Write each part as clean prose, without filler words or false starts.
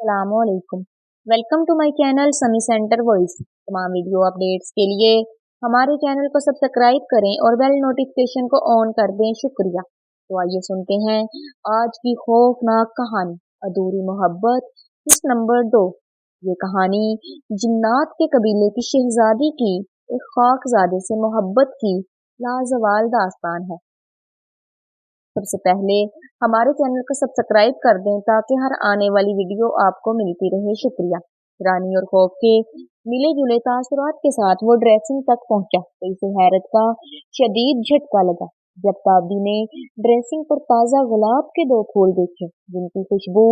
अस्सलामुअलैकुम। Welcome to my channel समी centre voice. तमाम वीडियो अपडेट्स के लिए हमारे चैनल को सब्सक्राइब करें और बेल नोटिफिकेशन को ऑन कर दें, शुक्रिया। तो आइए सुनते हैं आज की खौफनाक कहानी, अधूरी मोहब्बत किस्त नंबर 2। ये कहानी जिन्नात के कबीले की शहजादी की एक खाकजादे से मोहब्बत की लाजवाल दास्तान है। सबसे पहले हमारे चैनल को सब्सक्राइब कर दें ताकि हर आने वाली वीडियो आपको मिलती रहे, शुक्रिया। रानी और खौफ के मिले जुले तासुरात के साथ वो ड्रेसिंग तक पहुंचा तो इसे हैरत का शदीद झटका लगा जब ताबी ने ड्रेसिंग पर ताज़ा गुलाब के 2 फूल देखे जिनकी खुशबू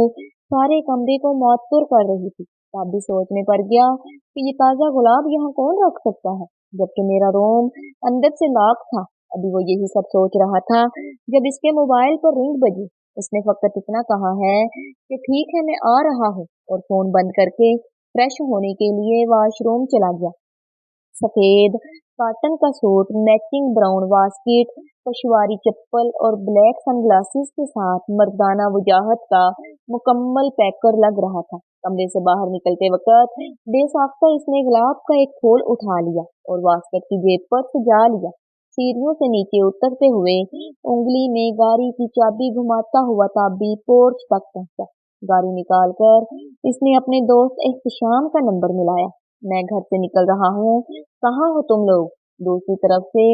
सारे कमरे को मअतुर कर रही थी। ताबी सोचने पड़ गया कि ये ताज़ा गुलाब यहाँ कौन रख सकता है, जबकि मेरा रोम अंदर से लाख था। अभी वो यही सब सोच रहा था जब इसके मोबाइल पर रिंग बजी। उसने फकत इतना कहा है कि ठीक है, मैं आ रहा हूँ, और फोन बंद करके फ्रेश होने के लिए वॉशरूम चला गया। सफेद कॉटन का सूट, मैचिंग ब्राउन वास्केट, पशवारी चप्पल और ब्लैक सनग्लासेस के साथ मर्दाना वजाहत का मुकम्मल पैकर लग रहा था। कमरे से बाहर निकलते वक्त बेसाख्ता इसने गुलाब का एक फूल उठा लिया और वास्केट की जेब पर सजा लिया। सीढ़ियों से नीचे उतरते हुए उंगली में गाड़ी की चाबी घुमाता हुआ ताबी पोर्च तक पहुंचा। गाड़ी निकालकर इसने अपने दोस्त एहतिशाम का नंबर मिलाया। मैं घर से निकल रहा हूँ, कहाँ हो तुम लोग? दूसरी तरफ से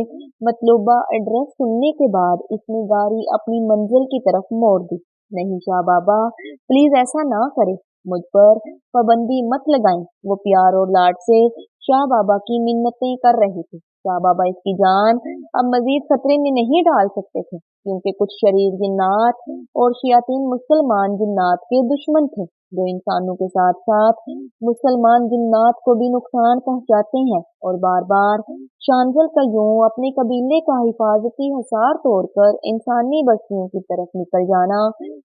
मतलूबा एड्रेस सुनने के बाद इसने गाड़ी अपनी मंजिल की तरफ मोड़ दी। नहीं शाह बाबा, प्लीज ऐसा ना करे, मुझ पर पाबंदी मत लगाएं। वो प्यार और लाड से शाह बाबा की मिन्नतें कर रहे थे। शाह बाबा इसकी जान अब मजीद खतरे में नहीं डाल सकते थे क्योंकि कुछ शरीर जिन्नात और शयातीन मुसलमान जिन्नात के दुश्मन थे जो इंसानों के साथ साथ मुसलमान जिन्नात को भी नुकसान पहुंचाते हैं। और बार बार शांजल का यूं अपने कबीले का हिफाजती हसार तोड़कर इंसानी बस्तियों की तरफ निकल जाना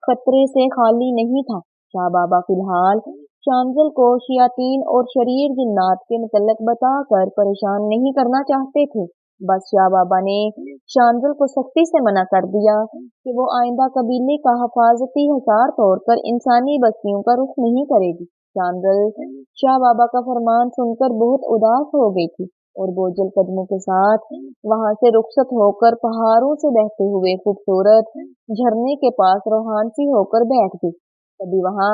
खतरे से खाली नहीं था। शाह बाबा फिलहाल शांजल को शयातीन और शरीर जिन्नात के मुतल्लक बताकर परेशान नहीं करना चाहते थे। बस शाह बाबा ने शांजल को सख्ती से मना कर दिया कि वो आइंदा कबीले का हिफाजती हसार तोड़कर इंसानी बस्तियों का रुख नहीं करेगी। शांजल शाह बाबा का फरमान सुनकर बहुत उदास हो गई थी और बोझल कदमों के साथ वहां से रुखसत होकर पहाड़ों से बहते हुए खूबसूरत झरने के पास रोहानसी होकर बैठ गई। तभी वहां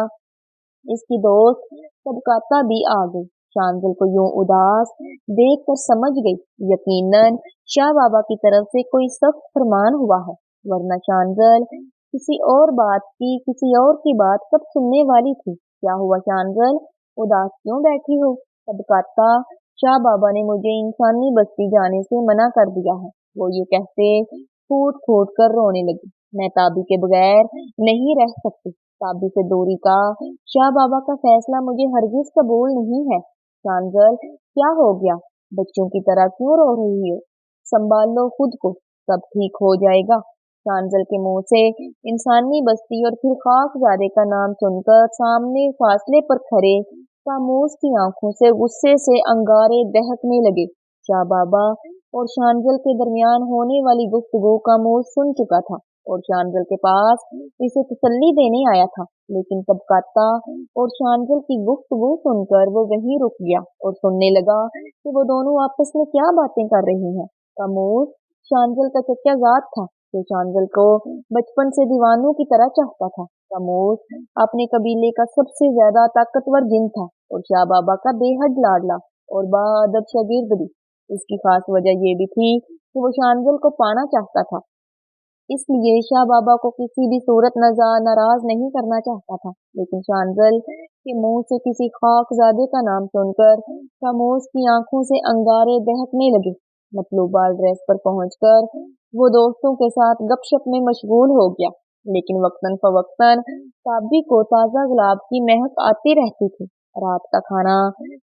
इसकी दोस्त सबकाता भी आ गई। शांजल को यूं उदास देखकर समझ गई यकीनन शाह बाबा की तरफ से कोई सख्त फरमान हुआ है, वरना शांजल किसी और की बात कब सुनने वाली थी। क्या हुआ शांजल, उदास क्यों बैठी हो? सबकाता, शाह बाबा ने मुझे इंसानी बस्ती जाने से मना कर दिया है, वो ये कहते फूट फूट कर रोने लगी। मैं ताबी के बगैर नहीं रह सकती। ताबी से दूरी का शाह बाबा का फैसला मुझे हरगिज कबूल नहीं है। शांजल, क्या हो गया? बच्चों की तरह क्यों रो रही हो? संभाल लो खुद को, सब ठीक हो जाएगा। शांजल के मुंह से इंसानी बस्ती और फिर खाकजादे का नाम सुनकर सामने फासले पर खड़े खामोश की आंखों से गुस्से से अंगारे दहकने लगे। शाह बाबा और शांजल के दरमियान होने वाली गुफ्तगू का मुंह सुन चुका था और शांजल के पास इसे तसल्ली देने आया था, लेकिन सबकाता और शांजल की गुफ्तगू सुनकर वो वहीं रुक गया और सुनने लगा कि वो दोनों आपस में क्या बातें कर रही हैं। खामोश शांजल का चचा जात था जो शांजल को बचपन से दीवानों की तरह चाहता था। खामोश अपने कबीले का सबसे ज्यादा ताकतवर जिन था और शाह बाबा का बेहद लाडला और बाअदब शागिर्द भी। इसकी खास वजह ये भी थी कि वो शांजल को पाना चाहता था, इसलिए शाह बाबा को किसी भी सूरत नाराज नहीं करना चाहता था। लेकिन शांजल के मुंह से किसी खाकजादे का नाम सुनकर खामोश की आंखों से अंगारे दहकने लगे। मतलूबा ड्रेस पर पहुंचकर वो दोस्तों के साथ गपशप में मशगूल हो गया, लेकिन वक्तन फवक्तन ताबी को ताज़ा गुलाब की महक आती रहती थी। रात का खाना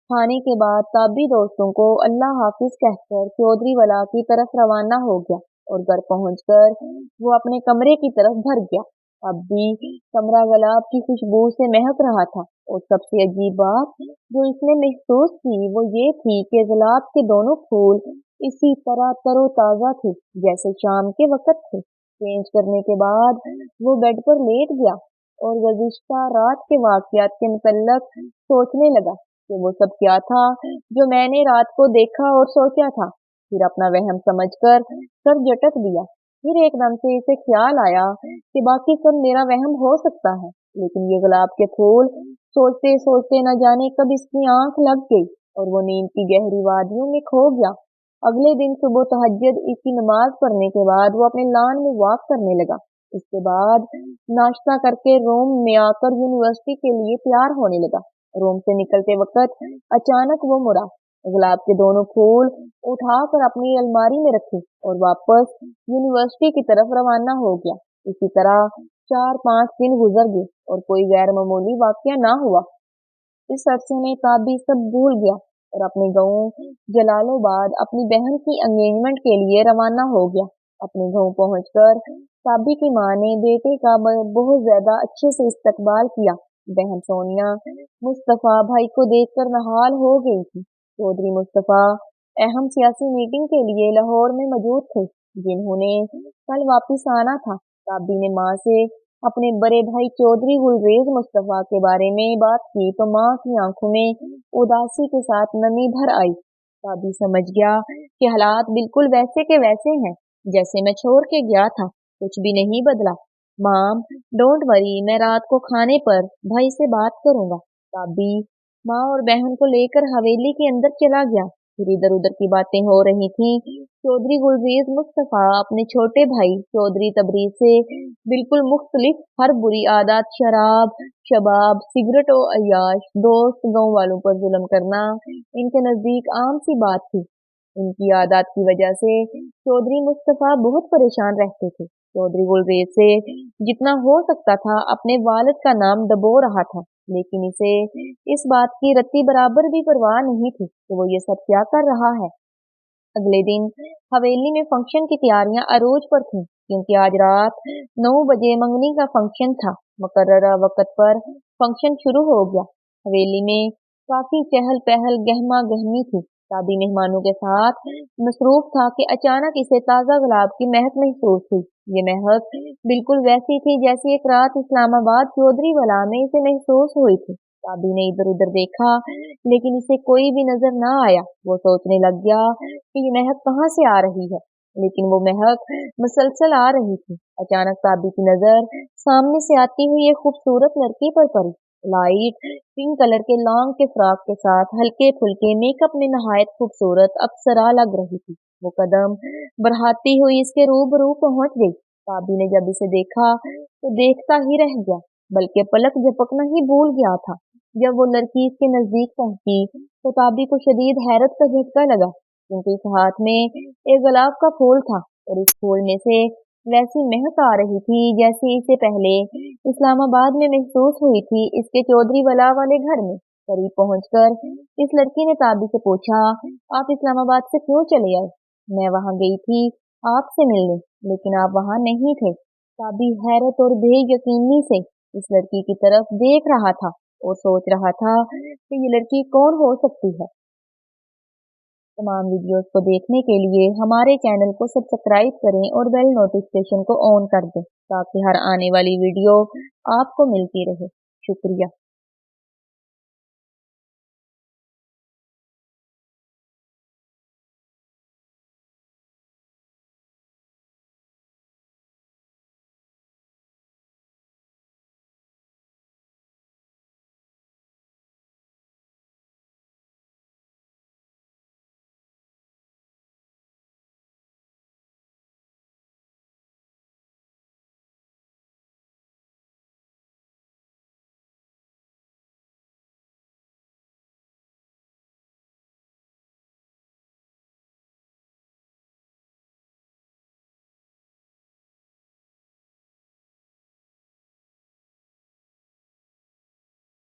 खाने के बाद ताबी दोस्तों को अल्लाह हाफिज कहकर चौधरी वाला की तरफ रवाना हो गया और घर पहुंचकर वो अपने कमरे की तरफ भर गया। अब भी कमरा गुलाब की खुशबू से महक रहा था और सबसे अजीब बात जो इसने महसूस की वो ये थी कि गुलाब के दोनों फूल इसी तरह तरोताजा थे जैसे शाम के वक्त थे। चेंज करने के बाद वो बेड पर लेट गया और गुज़िश्ता रात के वाक़यात के मुतल्लक़ सोचने लगा कि वो सब क्या था जो मैंने रात को देखा और सोचा था। फिर अपना वहम समझकर सर झटक दिया। फिर एकदम से इसे ख्याल आया कि बाकी सब मेरा वहम हो सकता है, लेकिन ये गुलाब के फूल, सोचते सोचते न जाने कब इसकी आंख लग गई और वो नींद की गहरी वादियों में खो गया। अगले दिन सुबह तहज्जुद की नमाज पढ़ने के बाद वो अपने लॉन में वॉक करने लगा। इसके बाद नाश्ता करके रोम में आकर यूनिवर्सिटी के लिए तैयार होने लगा। रोम से निकलते वक्त अचानक वो मुड़ा, गुलाब के दोनों फूल उठाकर अपनी अलमारी में रखे और वापस यूनिवर्सिटी की तरफ रवाना हो गया। इसी तरह 4-5 दिन गुजर गए और कोई गैर मामूली वाकया ना हुआ। इस अरसे में काबी सब भूल गया और अपने गाँव जलालाबाद अपनी बहन की एंगेजमेंट के लिए रवाना हो गया। अपने गाँव पहुंचकर काबी की माँ ने बेटे का बहुत ज्यादा अच्छे से इस्तकबाल किया। बहन सोनिया मुस्तफा भाई को देखकर नहाल हो गई थी। चौधरी मुस्तफा अहम सियासी मीटिंग के लिए लाहौर में मौजूद थे, जिन्होंने कल वापिस आना था। काबी ने माँ से अपने बड़े भाई चौधरी गुलरेज मुस्तफा के बारे में बात की तो माँ की आंखों में उदासी के साथ नमी भर आई। काबी समझ गया कि हालात बिल्कुल वैसे के वैसे हैं जैसे मैं छोड़ के गया था, कुछ भी नहीं बदला। माम, डोंट वरी, मैं रात को खाने पर भाई से बात करूंगा। काबी माँ और बहन को लेकर हवेली के अंदर चला गया। फिर इधर उधर की बातें हो रही थी। चौधरी गुलरेज मुस्तफा अपने छोटे भाई चौधरी तबरीज से बिल्कुल मुख्तलिफ, हर बुरी आदत, शराब, शबाब, सिगरेट और अय्याश, दोस्त, गाँव वालों पर जुल्म करना इनके नजदीक आम सी बात थी। इनकी आदत की वजह से चौधरी मुस्तफा बहुत परेशान रहते थे। चौधरी गुलरेज से जितना हो सकता था अपने वालिद का नाम दबो रहा था, लेकिन इसे इस बात की रत्ती बराबर भी परवाह नहीं थी कि वो ये सब क्या कर रहा है। अगले दिन हवेली में फंक्शन की तैयारियां अरूज पर थीं, क्योंकि आज रात 9 बजे मंगनी का फंक्शन था। मुकर्ररा वक्त पर फंक्शन शुरू हो गया। हवेली में काफी चहल पहल, गहमा गहमी थी। शादी मेहमानों के साथ मसरूफ था कि अचानक इसे ताज़ा गुलाब की महक महसूस हुई। ये महक बिल्कुल वैसी थी जैसी एक रात इस्लामाबाद चौधरी वाला में इसे महसूस हुई थी। काबी ने इधर उधर देखा, लेकिन इसे कोई भी नजर ना आया। वो सोचने लग गया कि ये महक कहाँ से आ रही है, लेकिन वो महक मुसलसल आ रही थी। अचानक काबी की नजर सामने से आती हुई एक खूबसूरत लड़की पर पड़ी। लाइट पिंक कलर के लॉन्ग के फ्रॉक के साथ हल्के फुल्के मेकअप में नहायत खूबसूरत अप्सरा लग रही थी। वो कदम बढ़ाती हुई इसके रूबरू पहुंच गई। काबी ने जब इसे देखा तो देखता ही रह गया, बल्कि पलक झपकना ही भूल गया था। जब वो लड़की इसके नजदीक पहुंची तो काबी को शदीद हैरत का झटका लगा, क्योंकि इस हाथ में एक गुलाब का फूल था और इस फूल में से वैसी महक आ रही थी जैसी इसे पहले इस्लामाबाद में महसूस हुई थी, इसके चौधरी वला वाले घर में। करीब पहुंचकर इस लड़की ने काबी से पूछा, आप इस्लामाबाद से क्यों चले आए? मैं वहां गई थी आपसे मिलने, लेकिन आप वहां नहीं थे। काबी हैरत और बेयकीनी से इस लड़की की तरफ देख रहा था और सोच रहा था कि ये लड़की कौन हो सकती है। तमाम वीडियोस को देखने के लिए हमारे चैनल को सब्सक्राइब करें और बेल नोटिफिकेशन को ऑन कर दें, ताकि हर आने वाली वीडियो आपको मिलती रहे। शुक्रिया।